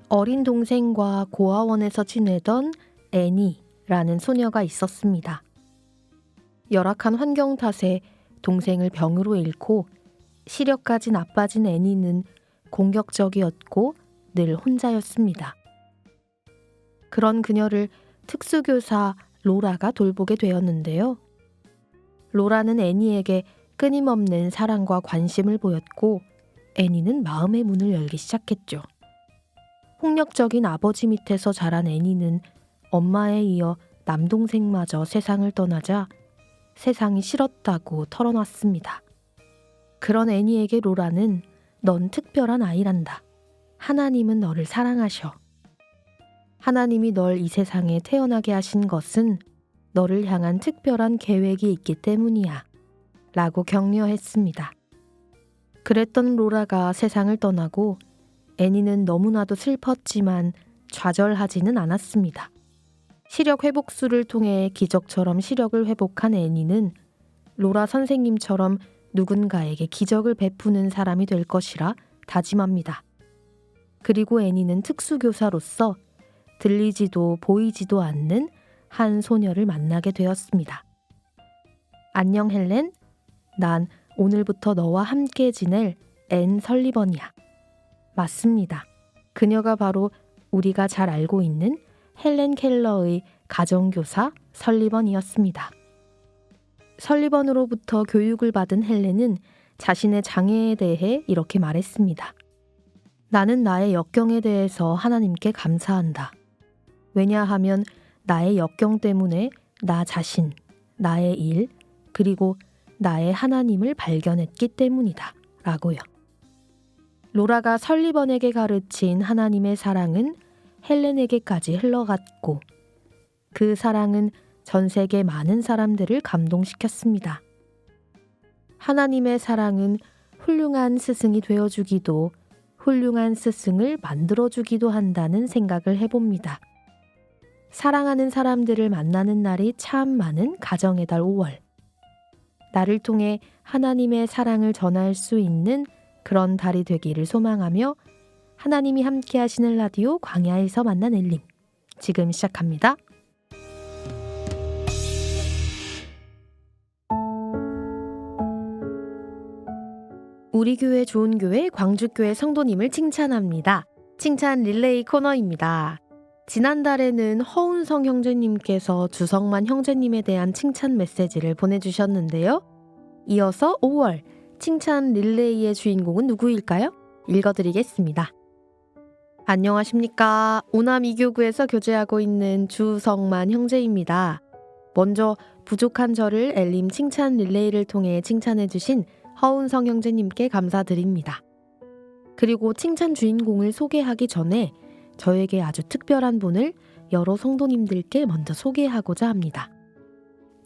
어린 동생과 고아원에서 지내던 애니라는 소녀가 있었습니다. 열악한 환경 탓에 동생을 병으로 잃고 시력까지 나빠진 애니는 공격적이었고 늘 혼자였습니다. 그런 그녀를 특수교사 로라가 돌보게 되었는데요. 로라는 애니에게 끊임없는 사랑과 관심을 보였고 애니는 마음의 문을 열기 시작했죠. 폭력적인 아버지 밑에서 자란 애니는 엄마에 이어 남동생마저 세상을 떠나자 세상이 싫었다고 털어놨습니다. 그런 애니에게 로라는 넌 특별한 아이란다. 하나님은 너를 사랑하셔. 하나님이 널 이 세상에 태어나게 하신 것은 너를 향한 특별한 계획이 있기 때문이야. 라고 격려했습니다. 그랬던 로라가 세상을 떠나고 애니는 너무나도 슬펐지만 좌절하지는 않았습니다. 시력 회복술을 통해 기적처럼 시력을 회복한 애니는 로라 선생님처럼 누군가에게 기적을 베푸는 사람이 될 것이라 다짐합니다. 그리고 애니는 특수교사로서 들리지도 보이지도 않는 한 소녀를 만나게 되었습니다. 안녕 헬렌, 난 오늘부터 너와 함께 지낼 앤 설리번이야. 맞습니다. 그녀가 바로 우리가 잘 알고 있는 헬렌 켈러의 가정교사 설리번이었습니다. 설리번으로부터 교육을 받은 헬렌은 자신의 장애에 대해 이렇게 말했습니다. 나는 나의 역경에 대해서 하나님께 감사한다. 왜냐하면 나의 역경 때문에 나 자신, 나의 일, 그리고 나의 하나님을 발견했기 때문이다. 라고요. 로라가 설리번에게 가르친 하나님의 사랑은 헬렌에게까지 흘러갔고 그 사랑은 전 세계 많은 사람들을 감동시켰습니다. 하나님의 사랑은 훌륭한 스승이 되어주기도 훌륭한 스승을 만들어주기도 한다는 생각을 해봅니다. 사랑하는 사람들을 만나는 날이 참 많은 가정의 달 5월. 나를 통해 하나님의 사랑을 전할 수 있는 그런 달이 되기를 소망하며 하나님이 함께 하시는 라디오 광야에서 만난 엘림. 지금 시작합니다. 우리 교회 좋은 교회 광주교회 성도님을 칭찬합니다. 칭찬 릴레이 코너입니다. 지난달에는 허운성 형제님께서 주성만 형제님에 대한 칭찬 메시지를 보내주셨는데요. 이어서 5월 칭찬 릴레이의 주인공은 누구일까요? 읽어드리겠습니다. 안녕하십니까. 오남 이교구에서 교제하고 있는 주성만 형제입니다. 먼저 부족한 저를 엘림 칭찬 릴레이를 통해 칭찬해주신 허운성 형제님께 감사드립니다. 그리고 칭찬 주인공을 소개하기 전에 저에게 아주 특별한 분을 여러 성도님들께 먼저 소개하고자 합니다.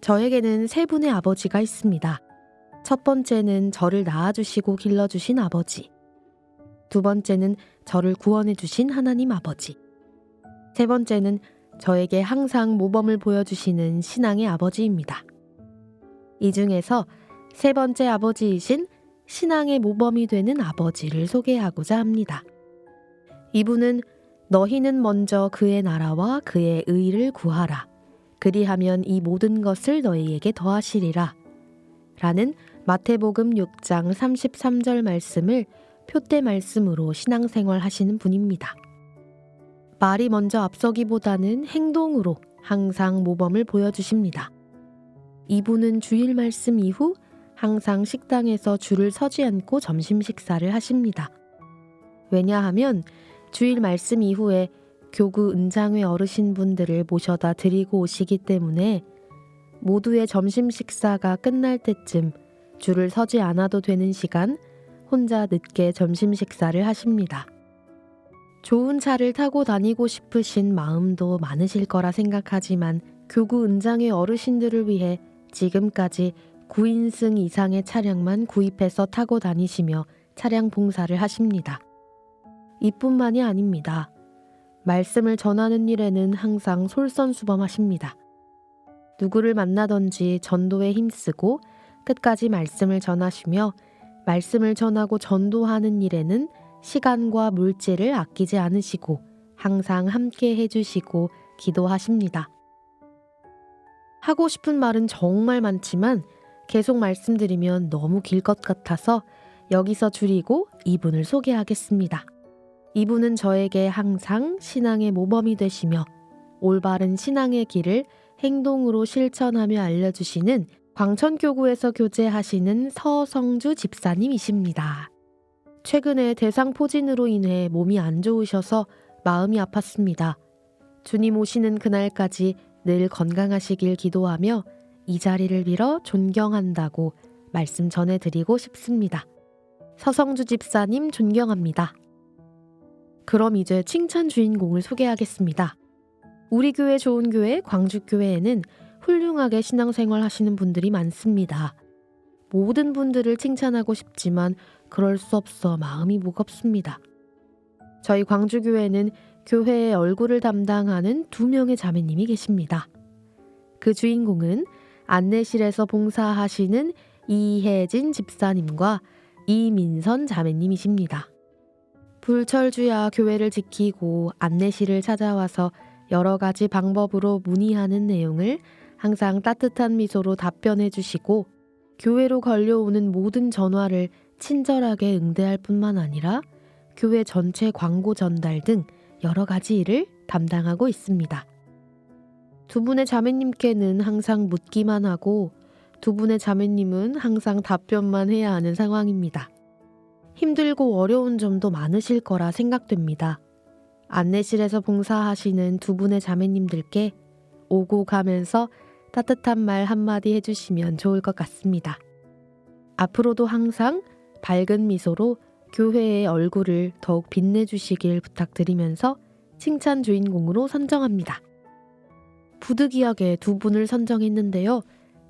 저에게는 세 분의 아버지가 있습니다. 첫 번째는 저를 낳아주시고 길러주신 아버지. 두 번째는 저를 구원해주신 하나님 아버지. 세 번째는 저에게 항상 모범을 보여주시는 신앙의 아버지입니다. 이 중에서 세 번째 아버지이신 신앙의 모범이 되는 아버지를 소개하고자 합니다. 이분은 너희는 먼저 그의 나라와 그의 의를 구하라. 그리하면 이 모든 것을 너희에게 더하시리라. 라는 마태복음 6장 33절 말씀을 표대 말씀으로 신앙생활 하시는 분입니다. 말이 먼저 앞서기보다는 행동으로 항상 모범을 보여주십니다. 이분은 주일 말씀 이후 항상 식당에서 줄을 서지 않고 점심 식사를 하십니다. 왜냐하면 주일 말씀 이후에 교구 은장회 어르신분들을 모셔다 드리고 오시기 때문에 모두의 점심 식사가 끝날 때쯤 줄을 서지 않아도 되는 시간 혼자 늦게 점심 식사를 하십니다. 좋은 차를 타고 다니고 싶으신 마음도 많으실 거라 생각하지만 교구 은장회 어르신들을 위해 지금까지 9인승 이상의 차량만 구입해서 타고 다니시며 차량 봉사를 하십니다. 이뿐만이 아닙니다. 말씀을 전하는 일에는 항상 솔선수범하십니다. 누구를 만나든지 전도에 힘쓰고 끝까지 말씀을 전하시며 말씀을 전하고 전도하는 일에는 시간과 물질을 아끼지 않으시고 항상 함께 해주시고 기도하십니다. 하고 싶은 말은 정말 많지만 계속 말씀드리면 너무 길 것 같아서 여기서 줄이고 이분을 소개하겠습니다. 이분은 저에게 항상 신앙의 모범이 되시며 올바른 신앙의 길을 행동으로 실천하며 알려주시는 광천교구에서 교제하시는 서성주 집사님이십니다. 최근에 대상포진으로 인해 몸이 안 좋으셔서 마음이 아팠습니다. 주님 오시는 그날까지 늘 건강하시길 기도하며 이 자리를 빌어 존경한다고 말씀 전해드리고 싶습니다. 서성주 집사님 존경합니다. 그럼 이제 칭찬 주인공을 소개하겠습니다. 우리 교회 좋은 교회 광주교회에는 훌륭하게 신앙생활 하시는 분들이 많습니다. 모든 분들을 칭찬하고 싶지만 그럴 수 없어 마음이 무겁습니다. 저희 광주교회는 교회의 얼굴을 담당하는 2명의 자매님이 계십니다. 그 주인공은 안내실에서 봉사하시는 이혜진 집사님과 이민선 자매님이십니다. 불철주야 교회를 지키고 안내실을 찾아와서 여러 가지 방법으로 문의하는 내용을 항상 따뜻한 미소로 답변해 주시고 교회로 걸려오는 모든 전화를 친절하게 응대할 뿐만 아니라 교회 전체 광고 전달 등 여러 가지 일을 담당하고 있습니다. 2분의 자매님께는 항상 묻기만 하고 2분의 자매님은 항상 답변만 해야 하는 상황입니다. 힘들고 어려운 점도 많으실 거라 생각됩니다. 안내실에서 봉사하시는 2분의 자매님들께 오고 가면서 따뜻한 말 한마디 해주시면 좋을 것 같습니다. 앞으로도 항상 밝은 미소로 교회의 얼굴을 더욱 빛내주시길 부탁드리면서 칭찬 주인공으로 선정합니다. 부득이하게 2분을 선정했는데요.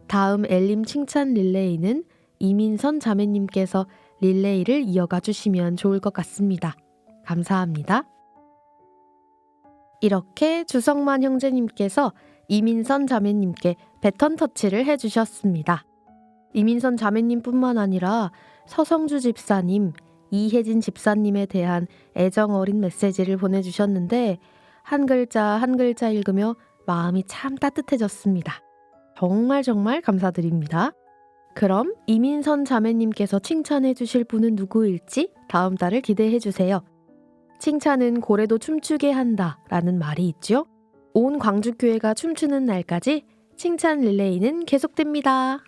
다음 엘림 칭찬 릴레이는 이민선 자매님께서 릴레이를 이어가 주시면 좋을 것 같습니다. 감사합니다. 이렇게 주성만 형제님께서 이민선 자매님께 배턴 터치를 해주셨습니다. 이민선 자매님뿐만 아니라 서성주 집사님, 이혜진 집사님에 대한 애정 어린 메시지를 보내주셨는데 한 글자 한 글자 읽으며 마음이 참 따뜻해졌습니다. 정말 감사드립니다. 그럼 이민선 자매님께서 칭찬해 주실 분은 누구일지 다음 달을 기대해 주세요. 칭찬은 고래도 춤추게 한다 라는 말이 있죠. 온 광주교회가 춤추는 날까지 칭찬 릴레이는 계속됩니다.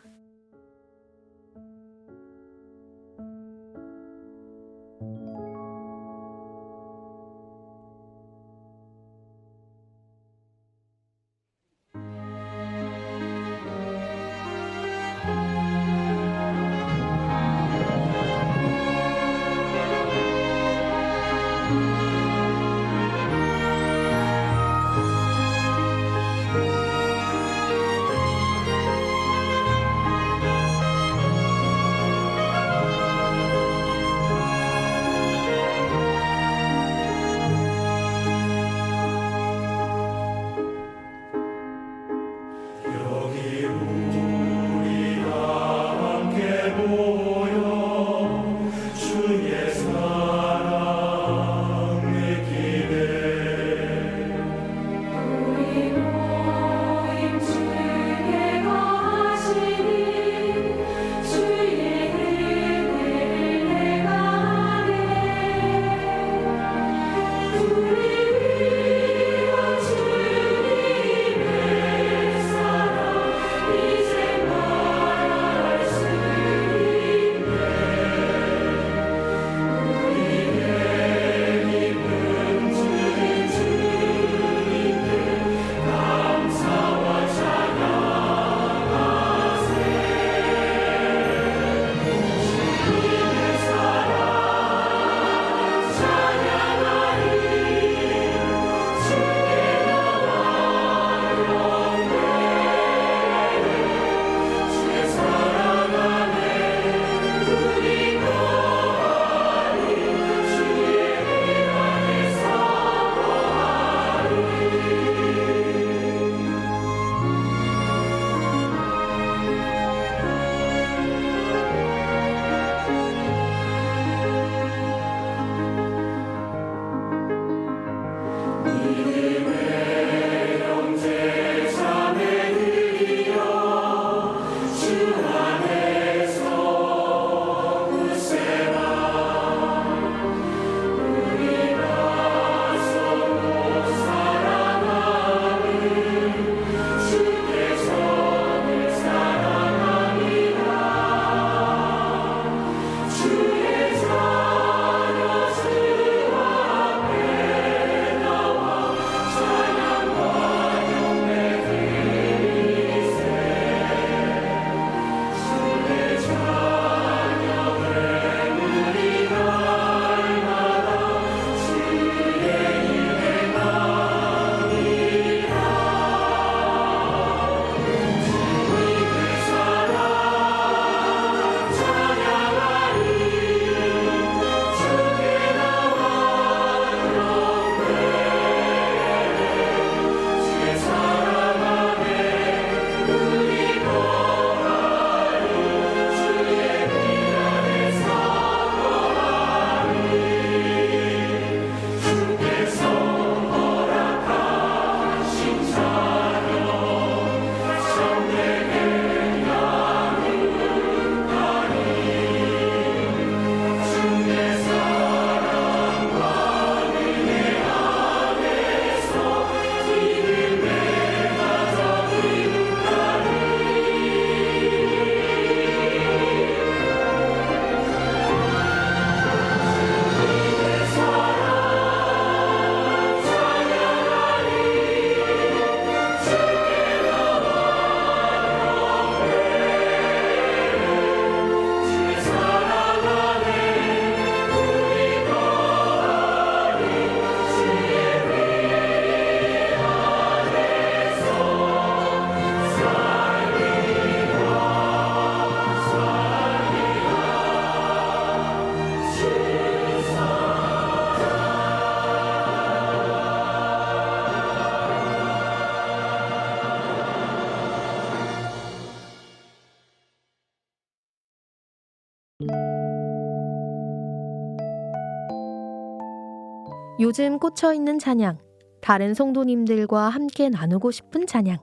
요즘 꽂혀있는 찬양, 다른 성도님들과 함께 나누고 싶은 찬양.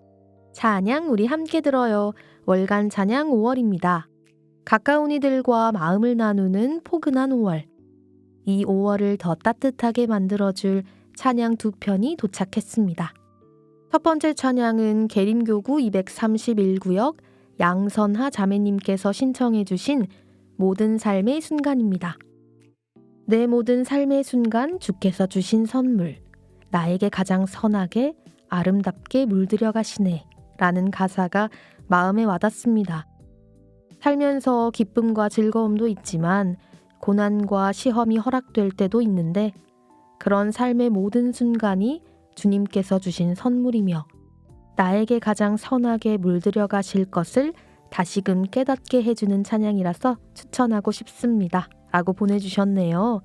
찬양 우리 함께 들어요. 월간 찬양 5월입니다. 가까운 이들과 마음을 나누는 포근한 5월. 이 5월을 더 따뜻하게 만들어줄 찬양 두 편이 도착했습니다. 첫 번째 찬양은 계림교구 231구역 양선하 자매님께서 신청해 주신 모든 삶의 순간입니다. 내 모든 삶의 순간 주께서 주신 선물, 나에게 가장 선하게 아름답게 물들여 가시네 라는 가사가 마음에 와닿습니다. 살면서 기쁨과 즐거움도 있지만 고난과 시험이 허락될 때도 있는데 그런 삶의 모든 순간이 주님께서 주신 선물이며 나에게 가장 선하게 물들여 가실 것을 다시금 깨닫게 해주는 찬양이라서 추천하고 싶습니다. 라고 보내주셨네요.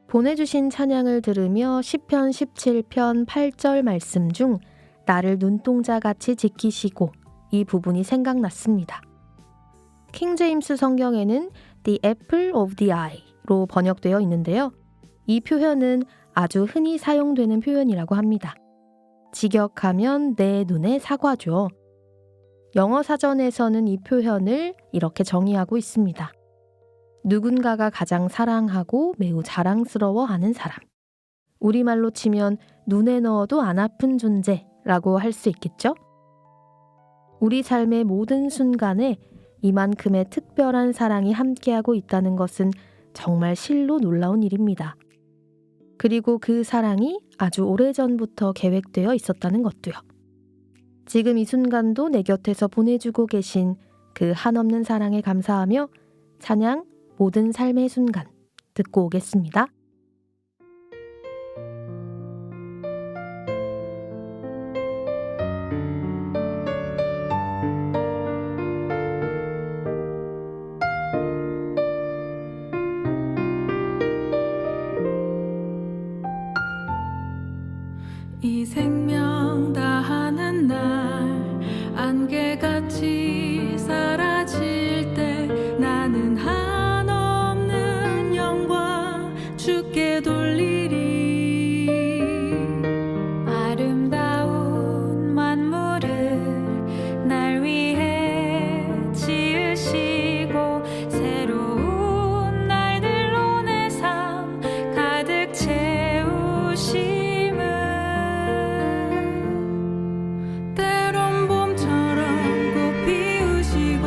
보내주신 찬양을 들으며 시편 17편 8절 말씀 중 나를 눈동자같이 지키시고 이 부분이 생각났습니다. 킹제임스 성경에는 The apple of the eye로 번역되어 있는데요. 이 표현은 아주 흔히 사용되는 표현이라고 합니다. 직역하면 내 눈의 사과죠. 영어 사전에서는 이 표현을 이렇게 정의하고 있습니다. 누군가가 가장 사랑하고 매우 자랑스러워하는 사람. 우리말로 치면 눈에 넣어도 안 아픈 존재라고 할 수 있겠죠? 우리 삶의 모든 순간에 이만큼의 특별한 사랑이 함께하고 있다는 것은 정말 실로 놀라운 일입니다. 그리고 그 사랑이 아주 오래전부터 계획되어 있었다는 것도요. 지금 이 순간도 내 곁에서 보내주고 계신 그 한없는 사랑에 감사하며 찬양 모든 삶의 순간 듣고 오겠습니다. 이 생명 다하는 날 안개같이 사라질 때 나는 한없는 영광 주께 돌리리. 아름다운 만물을 날 위해 지으시고 새로운 날들로 내 삶 가득 채우시. 때론 봄처럼 꽃 피우시고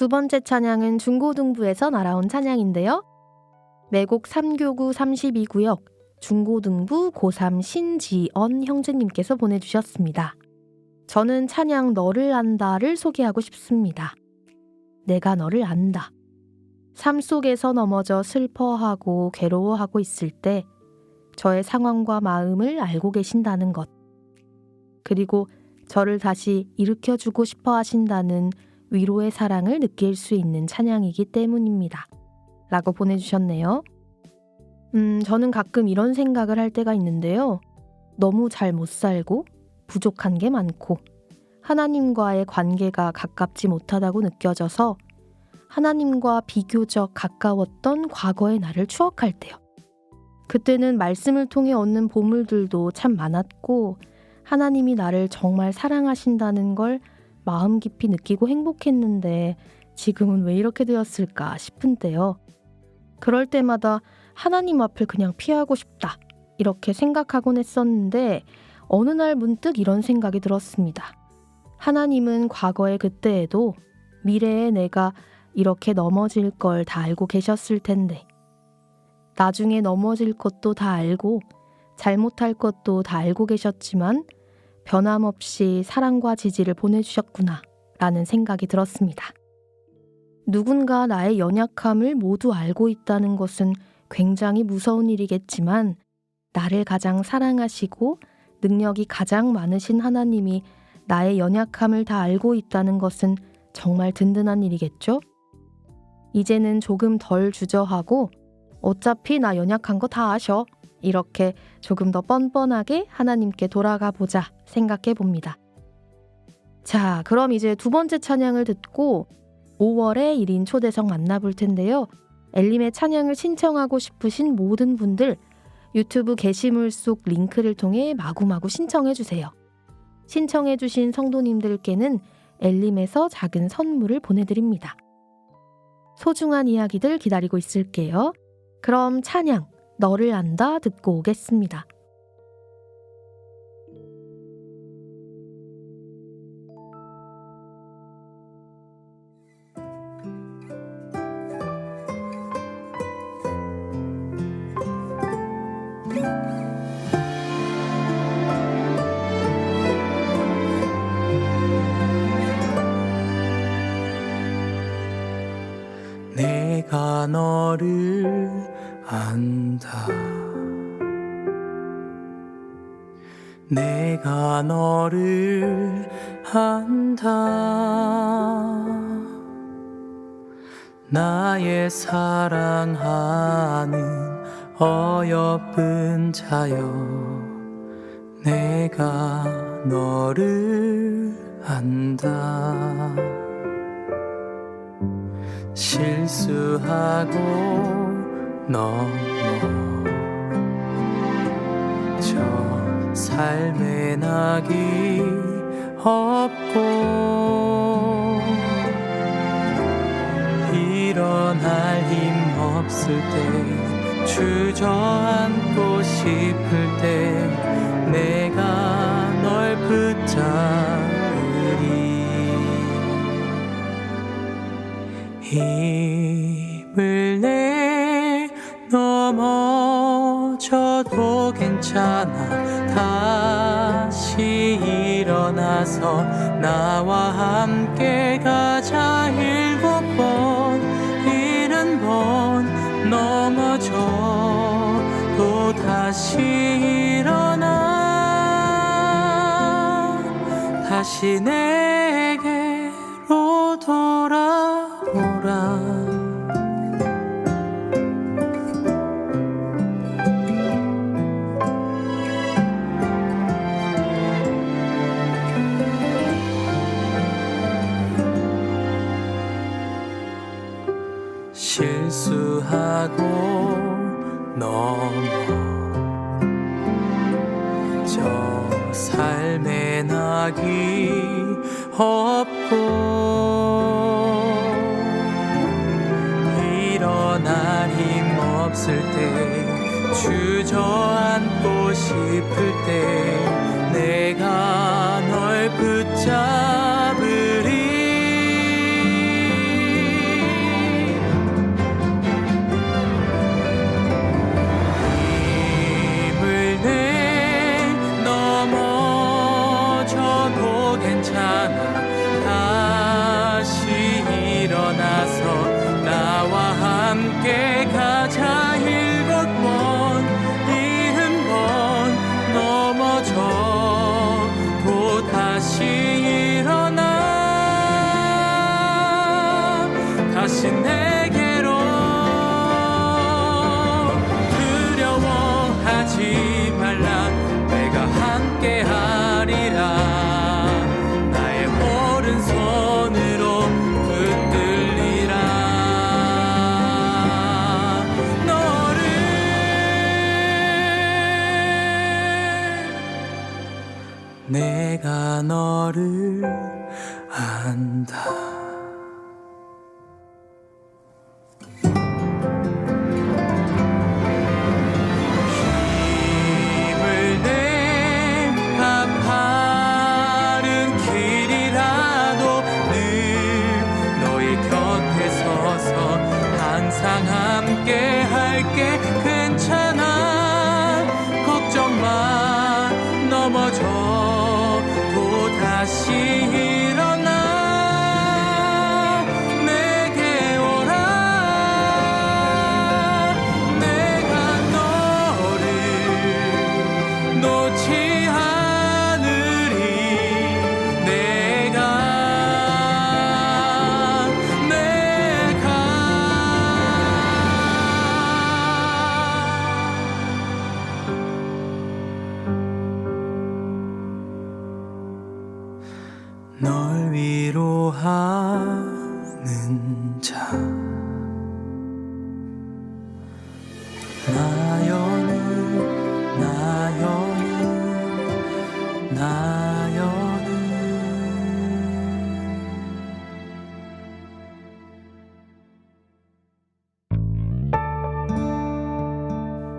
두 번째 찬양은 중고등부에서 날아온 찬양인데요. 매곡 3교구 32구역 중고등부 고3 신지언 형제님께서 보내주셨습니다. 저는 찬양 너를 안다를 소개하고 싶습니다. 내가 너를 안다. 삶 속에서 넘어져 슬퍼하고 괴로워하고 있을 때 저의 상황과 마음을 알고 계신다는 것. 그리고 저를 다시 일으켜주고 싶어 하신다는 위로의 사랑을 느낄 수 있는 찬양이기 때문입니다. 라고 보내주셨네요. 저는 가끔 이런 생각을 할 때가 있는데요. 너무 잘 못 살고 부족한 게 많고 하나님과의 관계가 가깝지 못하다고 느껴져서 하나님과 비교적 가까웠던 과거의 나를 추억할 때요. 그때는 말씀을 통해 얻는 보물들도 참 많았고 하나님이 나를 정말 사랑하신다는 걸 마음 깊이 느끼고 행복했는데 지금은 왜 이렇게 되었을까 싶은 때요. 그럴 때마다 하나님 앞을 그냥 피하고 싶다 이렇게 생각하곤 했었는데 어느 날 문득 이런 생각이 들었습니다. 하나님은 과거의 그때에도 미래의 내가 이렇게 넘어질 걸 다 알고 계셨을 텐데 나중에 넘어질 것도 다 알고 잘못할 것도 다 알고 계셨지만 변함없이 사랑과 지지를 보내주셨구나 라는 생각이 들었습니다. 누군가 나의 연약함을 모두 알고 있다는 것은 굉장히 무서운 일이겠지만 나를 가장 사랑하시고 능력이 가장 많으신 하나님이 나의 연약함을 다 알고 있다는 것은 정말 든든한 일이겠죠? 이제는 조금 덜 주저하고 어차피 나 연약한 거 다 아셔. 이렇게 조금 더 뻔뻔하게 하나님께 돌아가 보자 생각해 봅니다. 자, 그럼 이제 두 번째 찬양을 듣고 5월의 1인 초대석 만나볼 텐데요. 엘림의 찬양을 신청하고 싶으신 모든 분들 유튜브 게시물 속 링크를 통해 마구마구 신청해 주세요. 신청해 주신 성도님들께는 엘림에서 작은 선물을 보내드립니다. 소중한 이야기들 기다리고 있을게요. 그럼 찬양 너를 안다 듣고 오겠습니다. 내가 너를 안다. 내가 너를 안다. 나의 사랑하는 어여쁜 자여, 내가 너를 안다. 실수하고 넘어져 삶의 낙이 없고 일어날 힘 없을 때 주저앉고 싶을 때 내가 널 붙잡으리. 힘을 내 넘어져도 괜찮아. 다시 일어나서 나와 함께 가자. 7번 70번 넘어져도 다시 일어나. 다시 내게로 돌아오라. 실수하고 넘어져 삶의 낙이 없고 일어날 힘 없을 때 주저앉고 싶을 때 내가 널 붙잡으리. 내가 너를 안다. 힘을 내 가파른 길이라도 늘 너의 곁에 서서 항상 함께 할게. 괜찮아, 걱정 마. 넘어져도 다시 일어나. 내게 오라. 내가 너를 놓지 않으리. 널 위로하는 자. 나연은 나연은 나연은.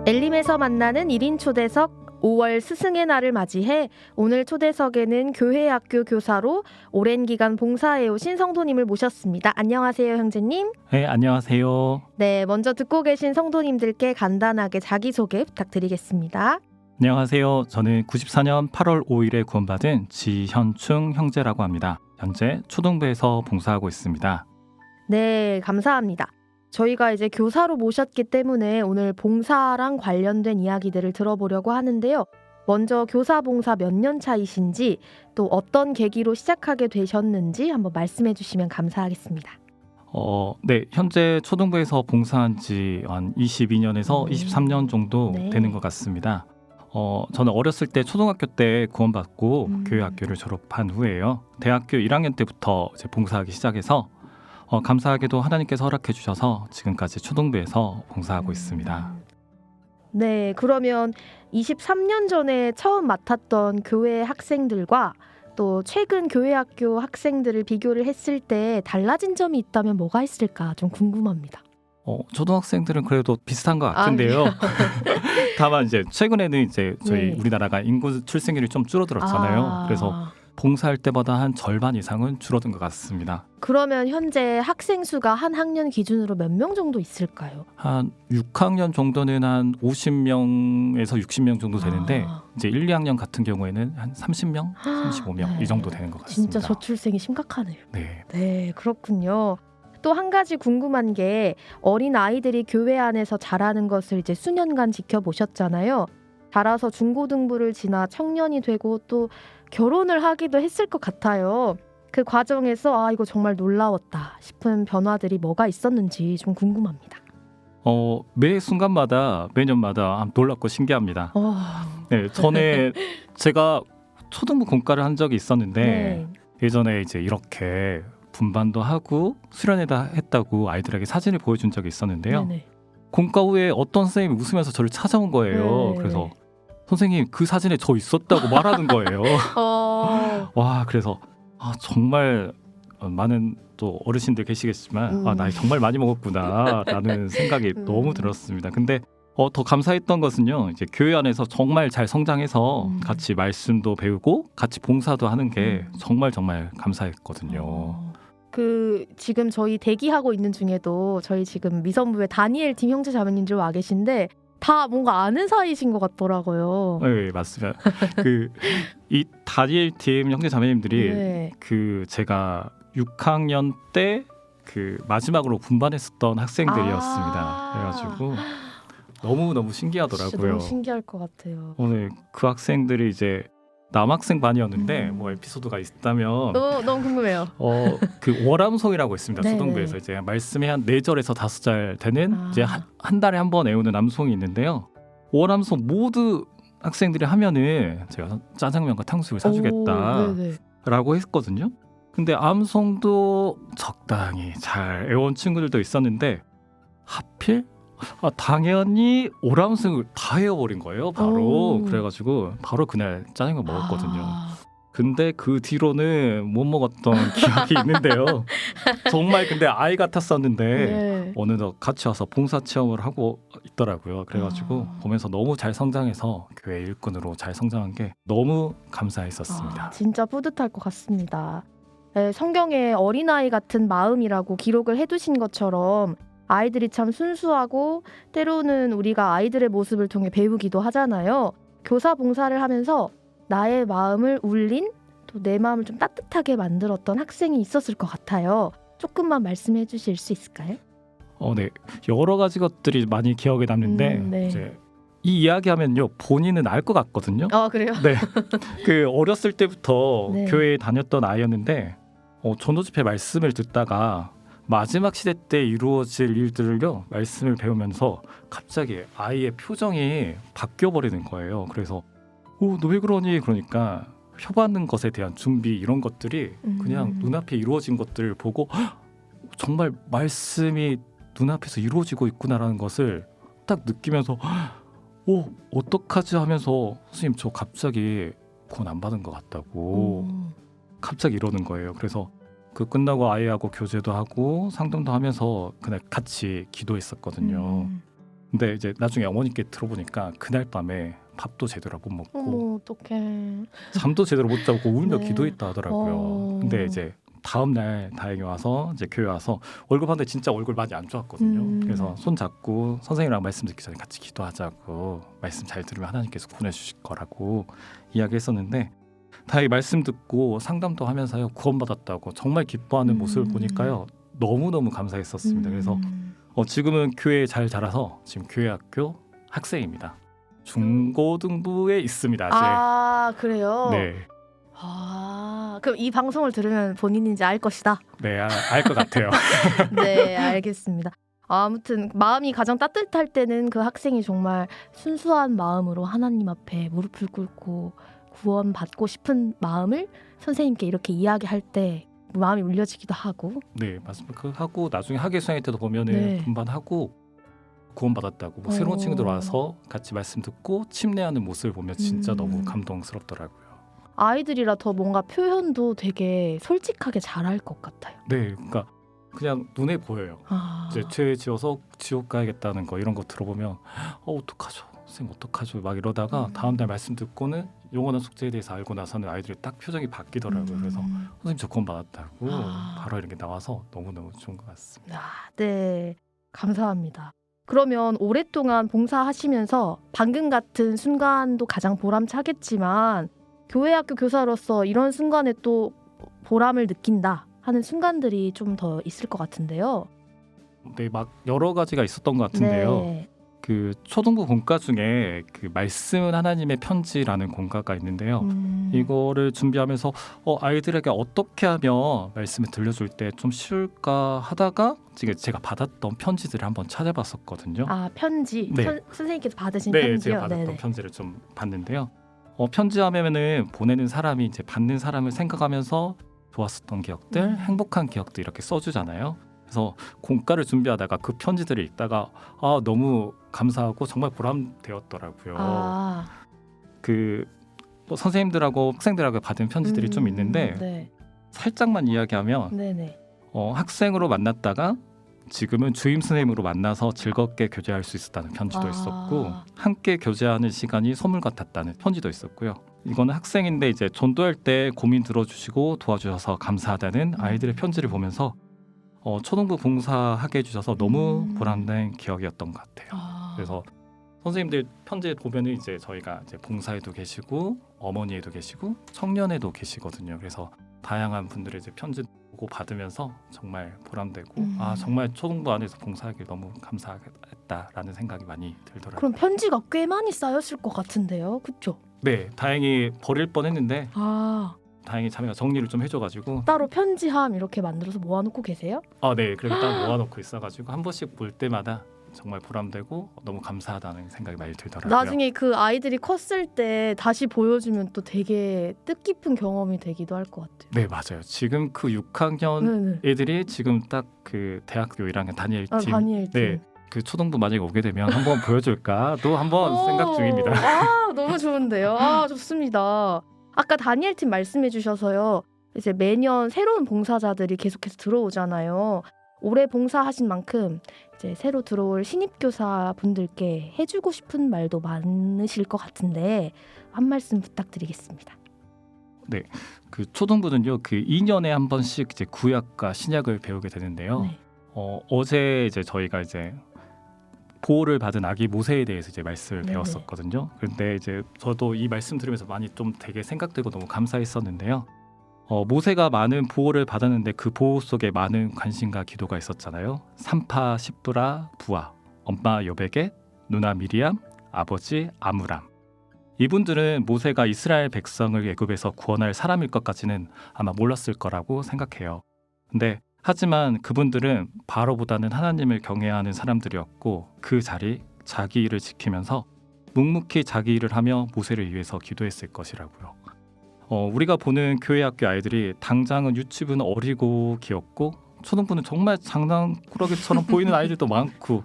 엘림에서 만나는 1인 초대석 5월 스승의 날을 맞이해 오늘 초대석에는 교회학교 교사로 오랜 기간 봉사해 오신 성도님을 모셨습니다. 안녕하세요, 형제님. 네, 안녕하세요. 네, 먼저 듣고 계신 성도님들께 간단하게 자기소개 부탁드리겠습니다. 안녕하세요. 저는 94년 8월 5일에 구원받은 지현충 형제라고 합니다. 현재 초등부에서 봉사하고 있습니다. 네, 감사합니다. 저희가 이제 교사로 모셨기 때문에 오늘 봉사랑 관련된 이야기들을 들어보려고 하는데요. 먼저 교사 봉사 몇 년 차이신지 또 어떤 계기로 시작하게 되셨는지 한번 말씀해 주시면 감사하겠습니다. 네, 현재 초등부에서 봉사한 지 한 22년에서 23년 정도 네. 되는 것 같습니다. 저는 어렸을 때 초등학교 때 구원받고 교회학교를 졸업한 후에요. 대학교 1학년 때부터 이제 봉사하기 시작해서 감사하게도 하나님께서 허락해 주셔서 지금까지 초등부에서 봉사하고 있습니다. 네, 그러면 23년 전에 처음 맡았던 교회 학생들과 또 최근 교회학교 학생들을 비교를 했을 때 달라진 점이 있다면 뭐가 있을까 좀 궁금합니다. 초등학생들은 그래도 비슷한 것 같은데요. 다만 이제 최근에는 이제 저희 네. 우리나라가 인구 출생률이 좀 줄어들었잖아요. 그래서 봉사할 때보다 한 절반 이상은 줄어든 것 같습니다. 그러면 현재 학생 수가 한 학년 기준으로 몇 명 정도 있을까요? 한 6학년 정도는 한 50명에서 60명 정도 되는데 이제 1, 2학년 같은 경우에는 한 30명, 35명 네. 이 정도 되는 것 같습니다. 진짜 저출생이 심각하네요. 네. 네, 그렇군요. 또 한 가지 궁금한 게 어린 아이들이 교회 안에서 자라는 것을 이제 수년간 지켜보셨잖아요. 자라서 중고등부를 지나 청년이 되고 또 결혼을 하기도 했을 것 같아요. 그 과정에서 이거 정말 놀라웠다 싶은 변화들이 뭐가 있었는지 좀 궁금합니다. 매 순간마다 매년마다 놀랍고 신기합니다. 네, 전에 제가 초등부 공과를 한 적이 있었는데 네. 예전에 이제 이렇게 분반도 하고 수련회다 했다고 아이들에게 사진을 보여준 적이 있었는데요. 네네. 공과 후에 어떤 선생님이 웃으면서 저를 찾아온 거예요. 네. 그래서 선생님 그 사진에 저 있었다고 말하는 거예요. 와, 그래서 정말 많은 또 어르신들 계시겠지만 나이 정말 많이 먹었구나라는 생각이 너무 들었습니다. 근데 더 감사했던 것은요, 이제 교회 안에서 정말 잘 성장해서 같이 말씀도 배우고 같이 봉사도 하는 게 정말 감사했거든요. 그 지금 저희 대기하고 있는 중에도 저희 지금 미선부의 다니엘 팀 형제 자매님들 와 계신데 다 뭔가 아는 사이신 것 같더라고요. 네, 맞습니다. 이 다니엘 팀 형제 자매님들이 네. 제가 6학년 때 마지막으로 분반했었던 학생들이었습니다. 그래가지고 너무 신기하더라고요. 진짜 너무 신기할 것 같아요. 오늘 그 학생들이 이제 남학생 반이었는데 뭐 에피소드가 있다면 너무 궁금해요. 그 월암송이라고 있습니다. 네네. 초등부에서 이제 말씀이 한 4절에서 5절 되는 이제 한 달에 한 번 외우는 암송이 있는데요. 월암송 모두 학생들이 하면은 제가 짜장면과 탕수육을 사주겠다라고 했거든요. 근데 암송도 적당히 잘 외운 친구들도 있었는데 하필 당연히 오람승을 다 헤어버린 거예요. 바로 오. 그래가지고 바로 그날 짜장면 먹었거든요. 아, 근데 그 뒤로는 못 먹었던 기억이 있는데요. 정말 근데 아이 같았었는데 네. 어느덧 같이 와서 봉사 체험을 하고 있더라고요. 그래가지고 보면서 너무 잘 성장해서 교회 일꾼으로 잘 성장한 게 너무 감사했었습니다. 진짜 뿌듯할 것 같습니다. 네, 성경에 어린아이 같은 마음이라고 기록을 해두신 것처럼 아이들이 참 순수하고 때로는 우리가 아이들의 모습을 통해 배우기도 하잖아요. 교사 봉사를 하면서 나의 마음을 울린 또 내 마음을 좀 따뜻하게 만들었던 학생이 있었을 것 같아요. 조금만 말씀해 주실 수 있을까요? 네, 여러 가지 것들이 많이 기억에 남는데 네. 이제 이 이야기하면요 본인은 알 것 같거든요. 그래요? 네, 그 어렸을 때부터 네. 교회에 다녔던 아이였는데 전도 집회 말씀을 듣다가 마지막 시대 때 이루어질 일들을요 말씀을 배우면서 갑자기 아이의 표정이 바뀌어 버리는 거예요. 그래서 너 왜 그러니? 그러니까 표받는 것에 대한 준비 이런 것들이 그냥 눈앞에 이루어진 것들을 보고 정말 말씀이 눈앞에서 이루어지고 있구나라는 것을 딱 느끼면서 어떡하지 하면서 선생님 저 갑자기 구원 안 받은 것 같다고 갑자기 이러는 거예요. 그래서 그 끝나고 아이하고 교제도 하고 상담도 하면서 그날 같이 기도했었거든요. 근데 이제 나중에 어머니께 들어보니까 그날 밤에 밥도 제대로 못 먹고 어머 어떡해. 잠도 제대로 못 자고 울며 네. 기도했다 하더라고요. 근데 이제 다음 날 다행히 와서 이제 교회 와서 얼굴 봤는데 진짜 얼굴 많이 안 좋았거든요. 그래서 손 잡고 선생님이랑 말씀 듣기 전에 같이 기도하자고 말씀 잘 들으면 하나님께서 구원해 주실 거라고 이야기했었는데 다행히 말씀 듣고 상담도 하면서요 구원받았다고 정말 기뻐하는 모습을 보니까요 너무너무 감사했었습니다. 그래서 지금은 교회에 잘 자라서 지금 교회학교 학생입니다. 중고등부에 있습니다. 아직. 그래요? 네. 그럼 이 방송을 들으면 본인인지 알 것이다. 네, 알 것 같아요. 네, 알겠습니다. 아무튼 마음이 가장 따뜻할 때는 그 학생이 정말 순수한 마음으로 하나님 앞에 무릎을 꿇고 구원받고 싶은 마음을 선생님께 이렇게 이야기할 때 마음이 울려지기도 하고. 네, 맞습니다. 그 하고 나중에 학예 수행할 때도 보면은 네. 분반하고 구원받았다고 새로운 친구들 와서 같이 말씀 듣고 침례하는 모습을 보면 진짜 너무 감동스럽더라고요. 아이들이라 더 뭔가 표현도 되게 솔직하게 잘할 것 같아요. 네, 그러니까 그냥 눈에 보여요. 이제 죄 지어서 지옥 가야겠다는 거 이런 거 들어보면 어떡하죠? 선생님 어떡하죠? 막 이러다가 다음 날 말씀 듣고는 영원한 숙제에 대해서 알고 나서는 아이들이 딱 표정이 바뀌더라고요. 그래서 선생님 저 구원받았다고 바로 이렇게 나와서 너무너무 좋은 것 같습니다. 네, 감사합니다. 그러면 오랫동안 봉사하시면서 방금 같은 순간도 가장 보람차겠지만 교회학교 교사로서 이런 순간에 또 보람을 느낀다 하는 순간들이 좀 더 있을 것 같은데요. 네, 막 여러 가지가 있었던 것 같은데요. 네. 그 초등부 공과 중에 그 말씀은 하나님의 편지라는 공과가 있는데요. 이거를 준비하면서 아이들에게 어떻게 하면 말씀을 들려줄 때 좀 쉬울까 하다가 지금 제가 받았던 편지들을 한번 찾아봤었거든요. 편지. 네. 선생님께서 받으신 네, 편지요? 제가 받았던 네네. 편지를 좀 봤는데요. 편지하면은 보내는 사람이 이제 받는 사람을 생각하면서 좋았었던 기억들, 행복한 기억들 이렇게 써주잖아요. 그래서 공과를 준비하다가 그 편지들을 읽다가 너무 감사하고 정말 보람되었더라고요. 그 선생님들하고 학생들하고 받은 편지들이 좀 있는데 네. 살짝만 이야기하면 네네. 학생으로 만났다가 지금은 주임 선생님으로 만나서 즐겁게 교제할 수 있었다는 편지도 있었고 함께 교제하는 시간이 선물 같았다는 편지도 있었고요. 이거는 학생인데 이제 전도할 때 고민 들어주시고 도와주셔서 감사하다는 아이들의 편지를 보면서 초등부 봉사하게 해주셔서 너무 보람된 기억이었던 것 같아요. 그래서 선생님들 편지 보면은 이제 저희가 이제 봉사에도 계시고 어머니에도 계시고 청년에도 계시거든요. 그래서 다양한 분들의 이제 편지 보고 받으면서 정말 보람되고 정말 초등부 안에서 봉사하길 너무 감사했다라는 생각이 많이 들더라고요. 그럼 편지가 꽤 많이 쌓였을 것 같은데요, 그렇죠? 네, 다행히 버릴 뻔했는데 다행히 자매가 정리를 좀 해줘가지고 따로 편지함 이렇게 만들어서 모아놓고 계세요? 네, 그렇게 딱 모아놓고 있어가지고 한 번씩 볼 때마다 정말 보람되고 너무 감사하다는 생각이 많이 들더라고요. 나중에 그 아이들이 컸을 때 다시 보여주면 또 되게 뜻깊은 경험이 되기도 할 것 같아요. 네, 맞아요. 지금 그 6학년 네네. 애들이 지금 딱 그 대학교 1학년 다니엘 팀 다니엘 팀. 네, 그 초등부 만약에 오게 되면 한번 보여줄까도 한번 생각 중입니다. 아, 너무 좋은데요. 아, 좋습니다. 아까 다니엘 팀 말씀해 주셔서요. 이제 매년 새로운 봉사자들이 계속해서 들어오잖아요. 올해 봉사하신 만큼 이제 새로 들어올 신입교사 분들께 해주고 싶은 말도 많으실 것 같은데 한 말씀 부탁드리겠습니다. 그 초등부는요, 그 2년에 한 번씩 이제 구약과 신약을 배우게 되는데요. 네. 어제 이제 저희가 이제 보호를 받은 아기 모세에 대해서 이제 말씀을 네네. 배웠었거든요. 그런데 이제 저도 이 말씀 들으면서 많이 좀 되게 생각되고 너무 감사했었는데요. 모세가 많은 보호를 받았는데 그 보호 속에 많은 관심과 기도가 있었잖아요. 산파 십브라 부하, 엄마 여베겟, 누나 미리암, 아버지 아므람. 이분들은 모세가 이스라엘 백성을 애굽에서 구원할 사람일 것까지는 아마 몰랐을 거라고 생각해요. 근데 하지만 그분들은 바로보다는 하나님을 경외해야 하는 사람들이었고 그 자기 일을 지키면서 묵묵히 자기 일을 하며 모세를 위해서 기도했을 것이라고요. 우리가 보는 교회 학교 아이들이 당장은 유치부는 어리고 귀엽고 초등부는 정말 장난꾸러기처럼 보이는 아이들도 많고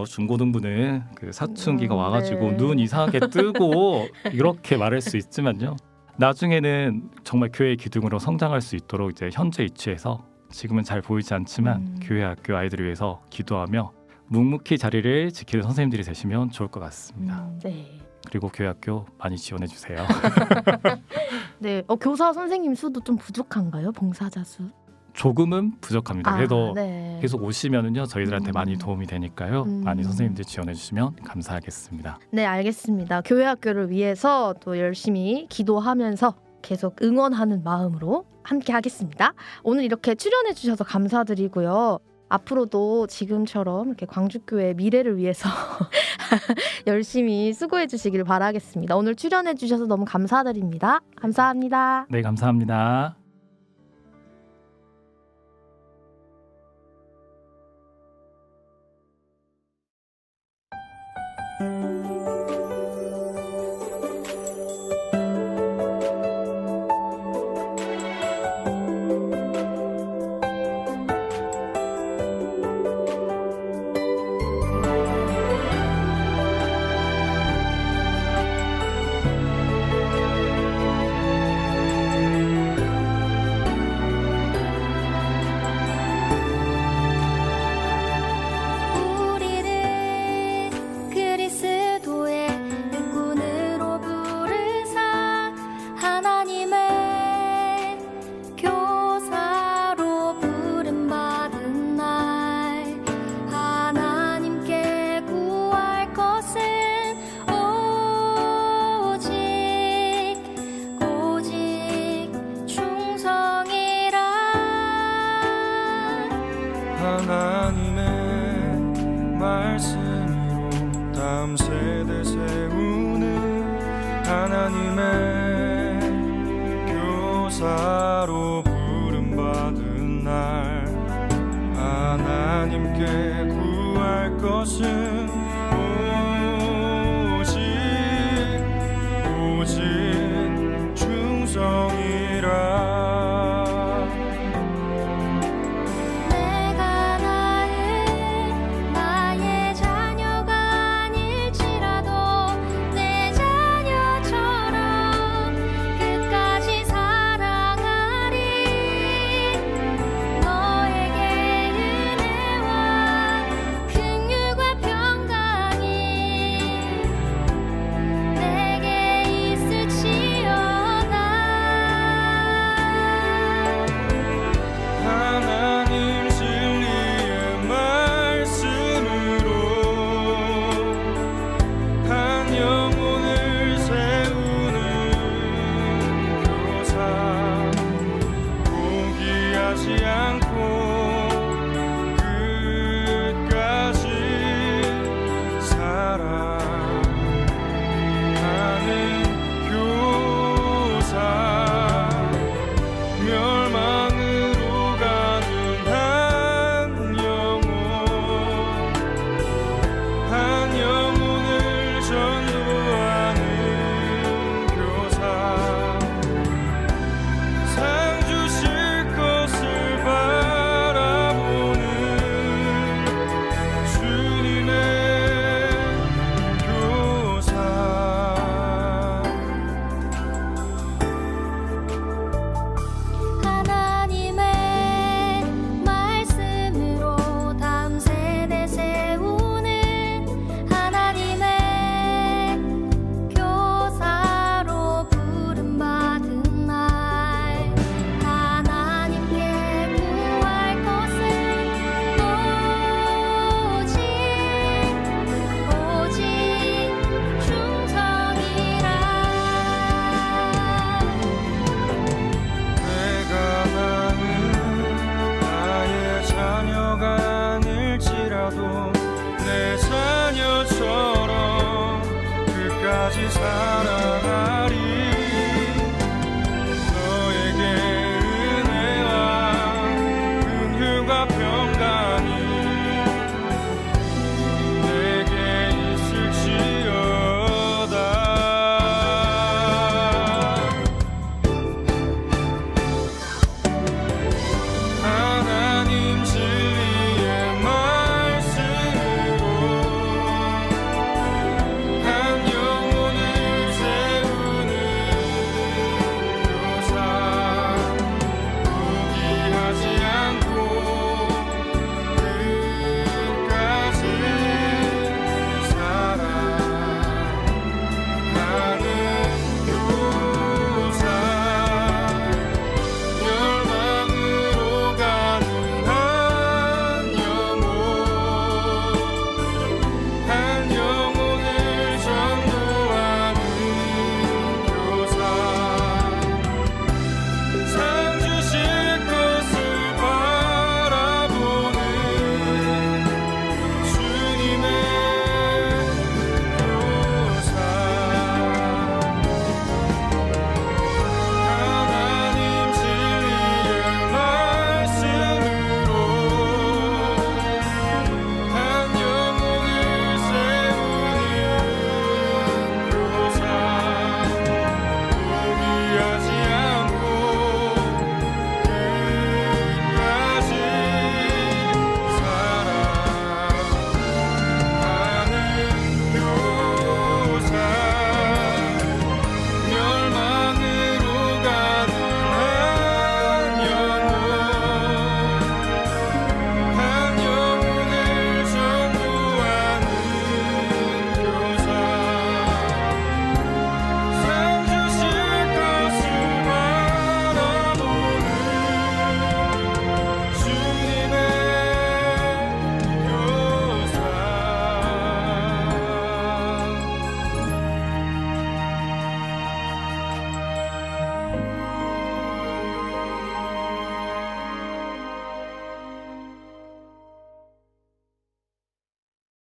중고등부는 그 사춘기가 와가지고 네. 눈 이상하게 뜨고 이렇게 말할 수 있지만요. 나중에는 정말 교회의 기둥으로 성장할 수 있도록 이제 현재 위치에서 지금은 잘 보이지 않지만 교회 학교 아이들을 위해서 기도하며 묵묵히 자리를 지키는 선생님들이 되시면 좋을 것 같습니다. 네. 그리고 교회 학교 많이 지원해 주세요. 네. 교사 선생님 수도 좀 부족한가요? 봉사자 수? 조금은 부족합니다. 그래도 네. 계속 오시면은요 저희들한테 많이 도움이 되니까요. 많이 선생님들 지원해 주시면 감사하겠습니다. 네, 알겠습니다. 교회 학교를 위해서 또 열심히 기도하면서 계속 응원하는 마음으로 함께 하겠습니다. 오늘 이렇게 출연해 주셔서 감사드리고요. 앞으로도 지금처럼 이렇게 광주교회 미래를 위해서 열심히 수고해 주시길 바라겠습니다. 오늘 출연해 주셔서 너무 감사드립니다. 감사합니다. 네, 감사합니다. 우리를 그리스도의 일꾼으로 부르사 하나님의 교사로 부름받은 날 하나님께 구할 것은 오직 충성이라. 하나님의 말씀으로 다음 세대 세우는 하나님의 교사로 부름받은 날 하나님께 구할 것은 오직 충성이라. 내가 낳은 나의 자녀가 아닐지라도 내 자녀처럼 끝까지 사랑하리. 너에게 은혜와 긍휼과 사랑하리